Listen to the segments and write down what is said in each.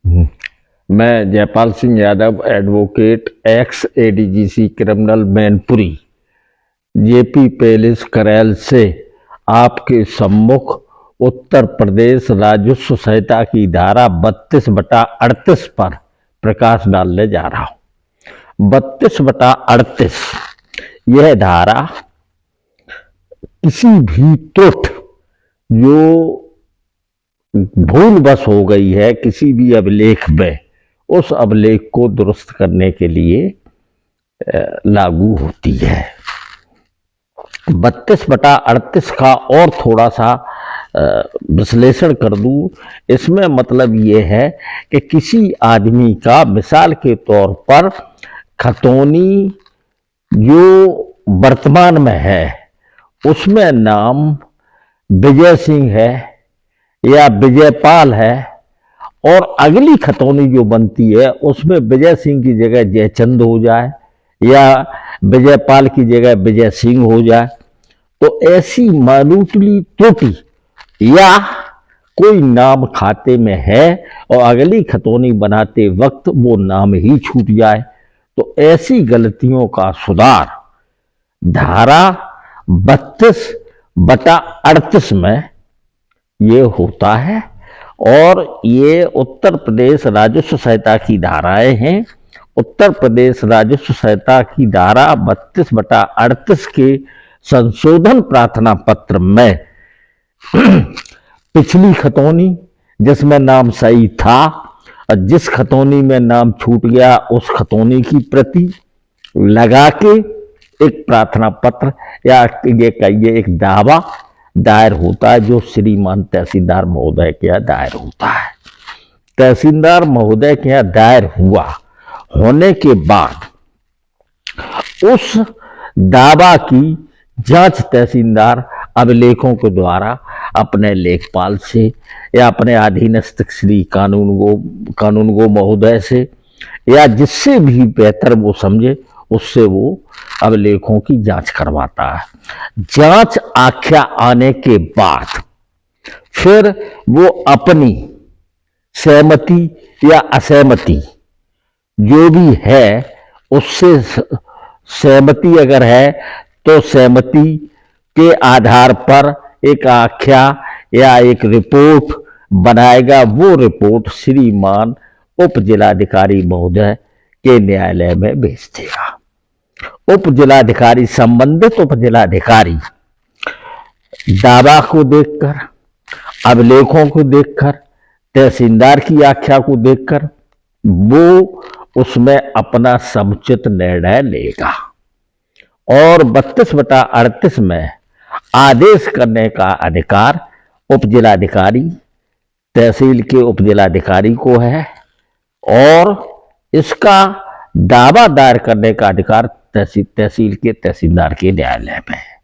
मैं Jaipal Singh Yadav, advocate, x ADGC criminal Mainpuri, JP palace करैल से आपके सम्मुख उत्तर प्रदेश राजस्व संहिता की धारा 32/38 पर प्रकाश डालने जा रहा हूं। 32/38 यह धारा किसी भी त्रुटि जो भूलवश हो गई है किसी भी अभिलेख में, उस अभिलेख को दुरुस्त करने के लिए लागू होती है। 32/38 का और थोड़ा सा विश्लेषण कर दूं, इसमें मतलब ये है कि किसी आदमी का मिसाल के तौर पर खतौनी जो वर्तमान में है उसमें नाम विजय सिंह है या विजयपाल है, और अगली खतौनी जो बनती है उसमें विजय सिंह की जगह जयचंद हो जाए या विजयपाल की जगह विजय सिंह हो जाए, तो ऐसी मामूली त्रुटि या कोई नाम खाते में है और अगली खतौनी बनाते वक्त वो नाम ही छूट जाए, तो ऐसी गलतियों का सुधार धारा 32/38 में ये होता है। और ये उत्तर प्रदेश राजस्व संहिता की धाराएं हैं। उत्तर प्रदेश राजस्व संहिता की धारा 32/38 के संशोधन प्रार्थना पत्र में पिछली खतौनी जिसमें नाम सही था और जिस खतौनी में नाम छूट गया उस खतौनी की प्रति लगा के एक प्रार्थना पत्र या ये कहिए एक दावा दायर होता है, जो श्रीमान तहसीलदार महोदय के यहाँ दायर होता है। तहसीलदार महोदय के यहाँ दायर हुआ होने के बाद उस दावा की जांच तहसीलदार अभिलेखों के द्वारा अपने लेखपाल से या अपने अधीनस्थ श्री कानूनगो महोदय से या जिससे भी बेहतर वो समझे उससे वो अभिलेखों की जांच करवाता है। जांच आख्या आने के बाद फिर वो अपनी सहमति या असहमति जो भी है उससे, सहमति अगर है तो सहमति के आधार पर एक आख्या या एक रिपोर्ट बनाएगा। वो रिपोर्ट श्रीमान उप जिलाधिकारी महोदय के न्यायालय में भेज देगा। उप जिलाधिकारी, संबंधित उप जिलाधिकारी दावा को देखकर, अभिलेखों को देखकर, तहसीलदार की आख्या को देखकर वो उसमें अपना समुचित निर्णय लेगा। और 32/38 में आदेश करने का अधिकार उप जिलाधिकारी, तहसील के उप जिलाधिकारी को है, और इसका दावा दायर करने का अधिकार तहसील के तहसीलदार के न्यायालय में है।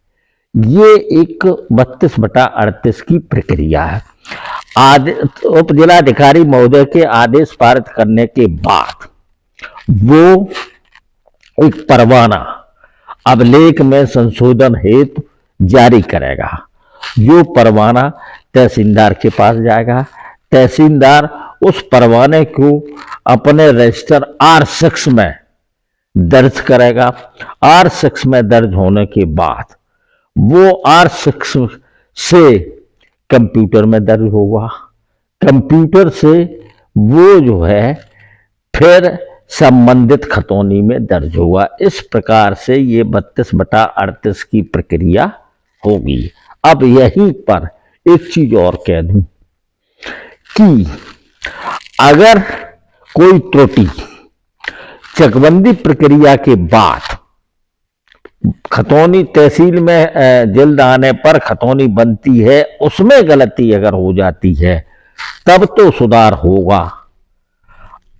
ये एक 32/38 की प्रक्रिया है। उप जिलाधिकारी महोदय के आदेश पारित करने के बाद वो एक परवाना अभिलेख में संशोधन हेतु जारी करेगा। जो परवाना तहसीलदार के पास जाएगा, तहसीलदार उस परवाने को अपने रजिस्टर R6 में दर्ज करेगा। R6 में दर्ज होने के बाद वो R6 से कंप्यूटर में दर्ज होगा। कंप्यूटर से वो जो है फिर संबंधित खतौनी में दर्ज होगा। इस प्रकार से ये 32/38 की प्रक्रिया होगी। अब यहीं पर एक चीज और कह दूं कि अगर कोई त्रुटि चकबंदी प्रक्रिया के बाद खतौनी तहसील में जल्द आने पर खतौनी बनती है, उसमें गलती अगर हो जाती है तब तो सुधार होगा।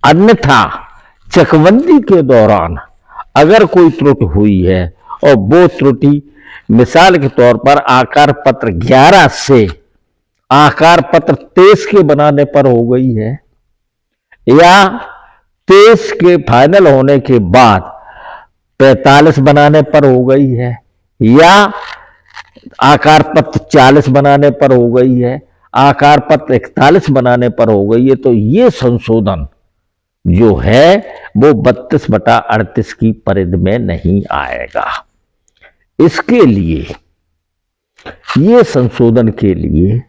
अन्यथा चकबंदी के दौरान अगर कोई त्रुटि हुई है और वो त्रुटि मिसाल के तौर पर आकार पत्र 11 से आकार पत्र 23 के बनाने पर हो गई है, या 23 के फाइनल होने के बाद 45 बनाने पर हो गई है, या आकार पत्र 40 बनाने पर हो गई है, आकार पत्र 41 बनाने पर हो गई है, तो ये संशोधन जो है वो 32/38 की परिधि में नहीं आएगा। इसके लिए, ये संशोधन के लिए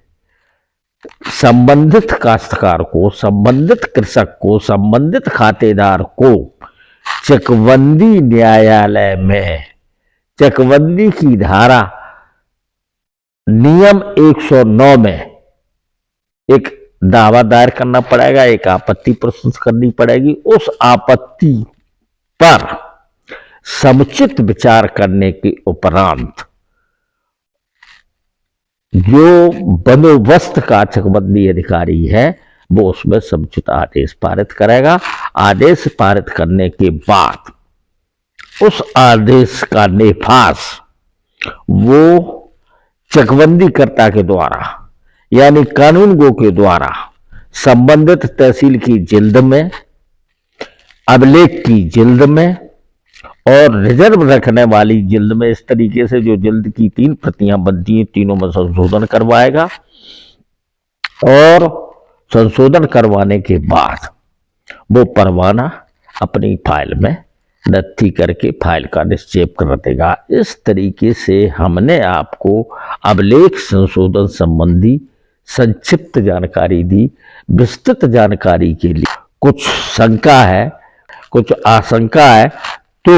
संबंधित काश्तकार को, संबंधित कृषक को, संबंधित खातेदार को चकबंदी न्यायालय में चकबंदी की धारा नियम 109 में एक दावा दायर करना पड़ेगा, एक आपत्ति प्रस्तुत करनी पड़ेगी। उस आपत्ति पर समुचित विचार करने के उपरांत जो बंदोबस्त का चकबंदी अधिकारी है वो उसमें समुचित आदेश पारित करेगा। आदेश पारित करने के बाद उस आदेश का नेफास वो चकबंदीकर्ता के द्वारा यानी कानूनगो के द्वारा संबंधित तहसील की जिल्द में, अभिलेख की जिल्द में और रिजर्व रखने वाली जिल्द में, इस तरीके से जो जिल्द की 3 प्रतियां बनती हैं, तीनों में संशोधन करवाएगा। और संशोधन करवाने के बाद वो परवाना अपनी फाइल में नत्थी करके फाइल का निक्षेप कर देगा। इस तरीके से हमने आपको अभिलेख संशोधन संबंधी संक्षिप्त जानकारी दी। विस्तृत जानकारी के लिए कुछ शंका है, कुछ आशंका है, तो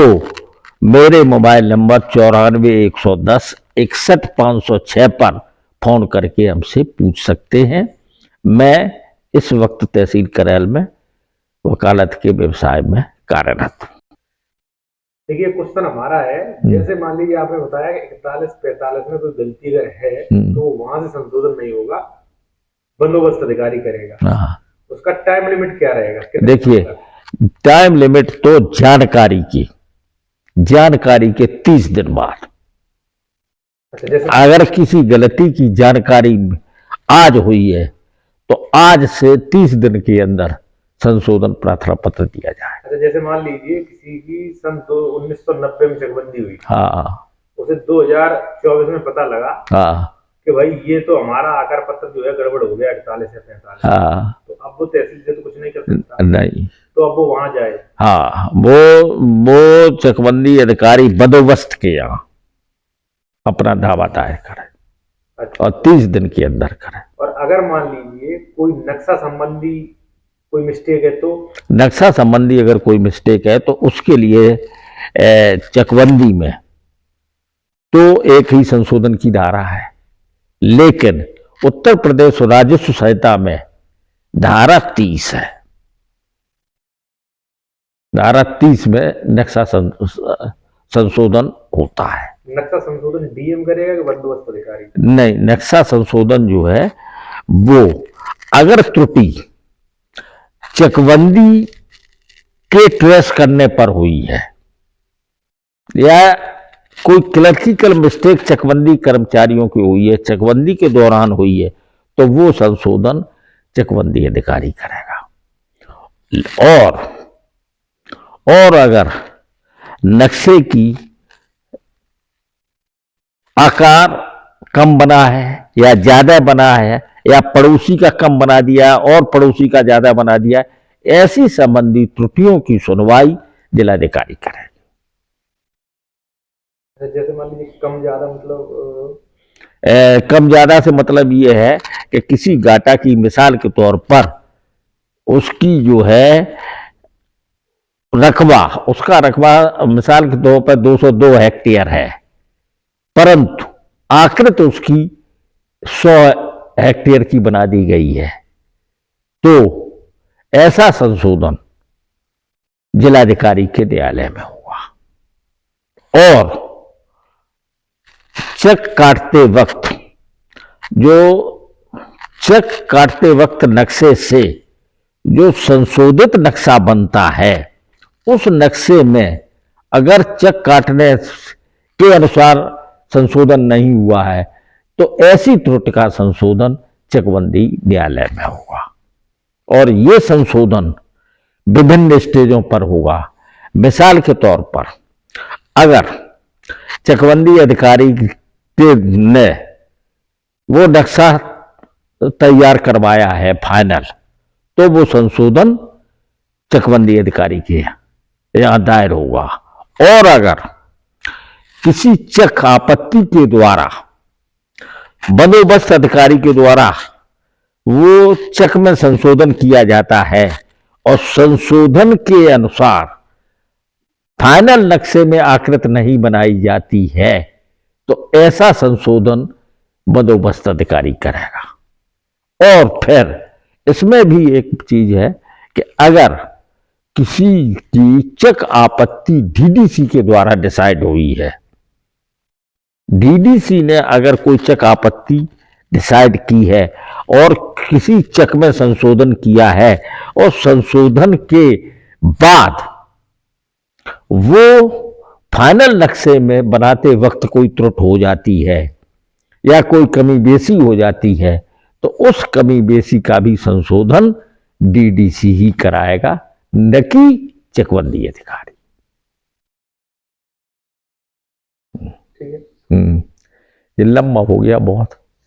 मेरे मोबाइल नंबर 94 110 61 506 पर फोन करके हमसे पूछ सकते हैं। मैं इस वक्त तहसील करैल में वकालत के व्यवसाय में कार्यरत हूँ। देखिए, क्वेश्चन हमारा है, जैसे मान लीजिए आपने बताया कि 41-45 में कोई गलती अगर है तो वहां से संशोधन नहीं होगा, बंदोबस्त अधिकारी करेगा। उसका टाइम लिमिट क्या रहेगा? देखिए, टाइम लिमिट तो जानकारी के 30 दिन बाद। अगर किसी गलती की जानकारी आज हुई है तो आज से 30 दिन के अंदर संशोधन प्रार्थना पत्र दिया जाए। अच्छा, जैसे मान लीजिए किसी की सन 1990 में चकबंदी हुई, हाँ, उसे 2024 में पता लगा कि भाई ये तो हमारा आकार पत्र जो है गड़बड़ हो गया 41 या 45, तो अब वो तहसील से तो कुछ नहीं कर सकता। नहीं, तो अब वो वहां जाए। हाँ, वो चकबंदी अधिकारी बंदोबस्त के यहाँ अपना दावा दायर करे। अच्छा। और 30 दिन के अंदर करे। और अगर मान लीजिए कोई नक्शा संबंधी कोई मिस्टेक है, तो नक्शा संबंधी अगर कोई मिस्टेक है तो उसके लिए चकबंदी में तो एक ही संशोधन की धारा है, लेकिन उत्तर प्रदेश राजस्व संहिता में धारा 30 है। धारा 30 में नक्शा संशोधन होता है। नक्शा संशोधन डीएम करेगा कि बंदोबस्त अधिकारी? नहीं, नक्शा संशोधन जो है वो अगर त्रुटि चकबंदी के ट्रेस करने पर हुई है या कोई क्लर्किकल मिस्टेक चकबंदी कर्मचारियों की हुई है, चकबंदी के दौरान हुई है, तो वो संशोधन चकबंदी अधिकारी करेगा। और अगर नक्शे की आकार कम बना है या ज्यादा बना है या पड़ोसी का कम बना दिया और पड़ोसी का ज्यादा बना दिया, ऐसी संबंधी त्रुटियों की सुनवाई जिलाधिकारी करे। जैसे मान लीजिए कम ज्यादा मतलब कम ज्यादा से मतलब ये है कि किसी गाटा की मिसाल के तौर पर उसकी जो है रकबा, उसका रकबा मिसाल के तौर पर 202 हेक्टेयर है, परंतु आकृत उसकी 100 हेक्टेयर की बना दी गई है, तो ऐसा संशोधन जिलाधिकारी के न्यायालय में होगा। और चेक काटते वक्त नक्शे से जो संशोधित नक्शा बनता है, उस नक्शे में अगर चेक काटने के अनुसार संशोधन नहीं हुआ है तो ऐसी त्रुटि का संशोधन चकबंदी न्यायालय में होगा। और ये संशोधन विभिन्न स्टेजों पर होगा। मिसाल के तौर पर अगर चकबंदी अधिकारी ने वो नक्शा तैयार करवाया है फाइनल, तो वो संशोधन चकबंदी अधिकारी के यहां दायर होगा। और अगर किसी चक आपत्ति के द्वारा बंदोबस्त अधिकारी के द्वारा वो चक में संशोधन किया जाता है और संशोधन के अनुसार फाइनल नक्शे में आकृति नहीं बनाई जाती है, तो ऐसा संशोधन बंदोबस्त अधिकारी करेगा। और फिर इसमें भी एक चीज है कि अगर किसी की चक आपत्ति डीडीसी के द्वारा डिसाइड हुई है, डीडीसी ने अगर कोई चक आपत्ति डिसाइड की है और किसी चक में संशोधन किया है और संशोधन के बाद वो फाइनल नक्शे में बनाते वक्त कोई त्रुटि हो जाती है या कोई कमी बेसी हो जाती है, तो उस कमी बेसी का भी संशोधन डीडीसी ही कराएगा, न कि चकबंदी अधिकारी। ठीक है। ये लंबा हो गया बहुत।